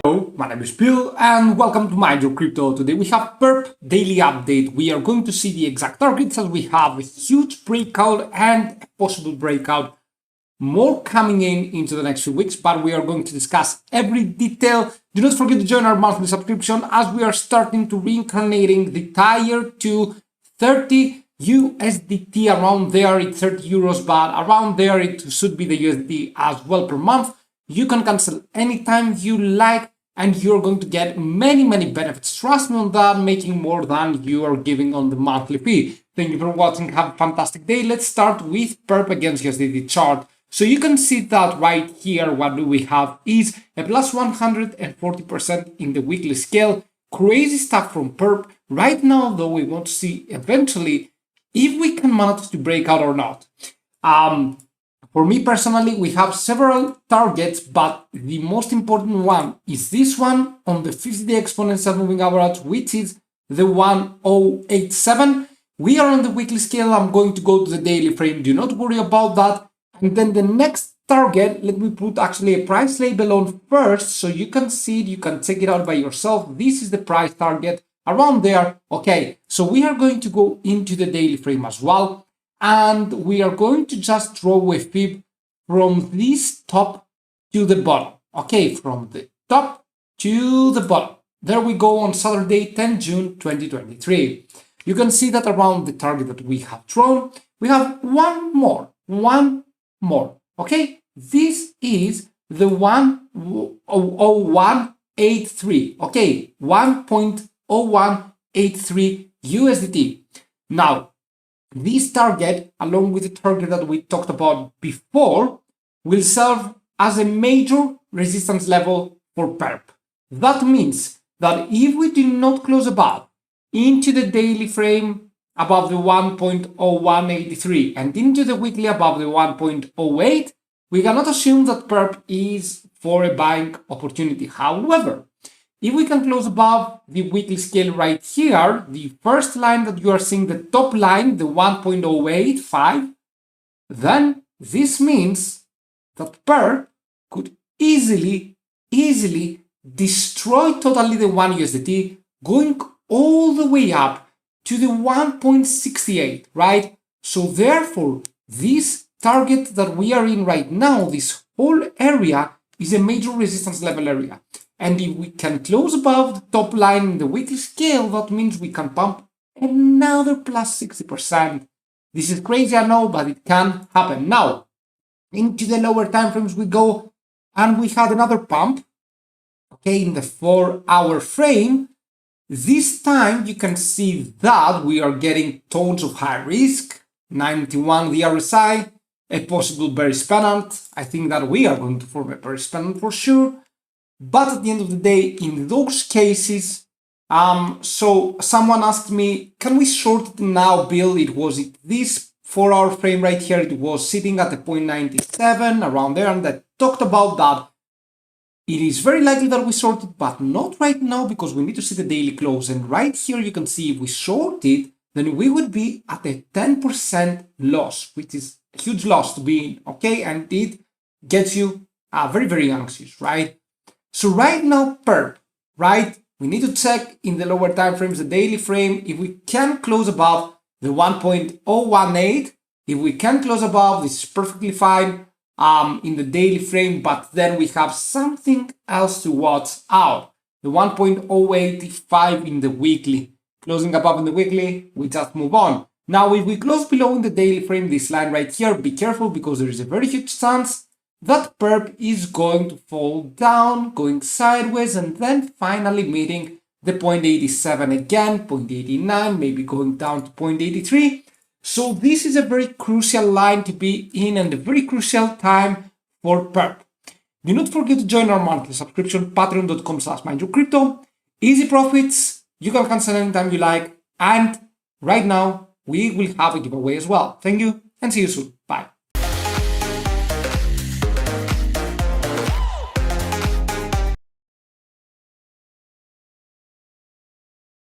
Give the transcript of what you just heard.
Hello, my name is Bill and welcome to Mind Your Crypto. Today we have Perp daily update. We are going to see the exact targets as we have a huge breakout and a possible breakout. More coming into the next few weeks, but we are going to discuss every detail. Do not forget to join our monthly subscription as we are starting to reincarnating the tier to 30 USDT around there. It's 30 euros, but around there it should be the USDT as well per month. You can cancel anytime you like and you're going to get many benefits. Trust me on that, making more than you are giving on the monthly fee. Thank you for watching. Have a fantastic day. Let's start with Perp against USDT chart. So you can see that right here, what do we have is a plus 140% in the weekly scale. Crazy stuff from Perp. Right now, though, we want to see eventually if we can manage to break out or not. For me personally, we have several targets, but the most important one is this one on the 50-day exponential moving average, which is the 1087. We are on the weekly scale. I'm going to go to the daily frame. Do not worry about that. And then the next target, let me put actually a price label on first so you can see it, you can check it out by yourself. This is the price target around there. Okay, so we are going to go into the daily frame as well. And we are going to just draw a fib from this top to the bottom. Okay, from the top to the bottom. There we go on Saturday, 10 June 2023. You can see that around the target that we have drawn, we have one more. Okay, this is the 1.0183. Okay, 1.0183 USDT. Now, this target, along with the target that we talked about before, will serve as a major resistance level for Perp. That means that if we do not close above into the daily frame above the 1.0183 and into the weekly above the 1.08, we cannot assume that Perp is for a buying opportunity. However, if we can close above the weekly scale right here, the first line that you are seeing, the top line, the 1.085, then this means that Perp could easily destroy totally the 1 USDT, going all the way up to the 1.68, right? So therefore, this target that we are in right now, this whole area, is a major resistance level area. And if we can close above the top line in the weekly scale, that means we can pump another plus 60%. This is crazy, I know, but it can happen. Now, into the lower time frames we go, and we had another pump, okay, in the 4-hour frame. This time you can see that we are getting tons of high risk, 91 the RSI, a possible bearish pennant. I think that we are going to form a bearish pennant for sure. But at the end of the day, in those cases, so someone asked me, can we short it now, Bill? It was this 4-hour frame right here. It was sitting at a 0.97 around there, and I talked about that. It is very likely that we short it, but not right now because we need to see the daily close. And right here, you can see if we short it, then we would be at a 10% loss, which is a huge loss to be in, okay? And it gets you very anxious, right? So right now, Perp, right? We need to check in the lower time frames, the daily frame, if we can close above the 1.018. If we can close above, this is perfectly fine in the daily frame, but then we have something else to watch out. The 1.085 in the weekly. Closing above in the weekly, we just move on. Now, if we close below in the daily frame, this line right here, be careful because there is a very huge chance that Perp is going to fall down, going sideways, and then finally meeting the 0.87 again, 0.89, maybe going down to 0.83. So this is a very crucial line to be in and a very crucial time for Perp. Do not forget to join our monthly subscription, patreon.com/MindYourCrypto. Easy profits, you can cancel anytime you like, and right now we will have a giveaway as well. Thank you and see you soon. Bye.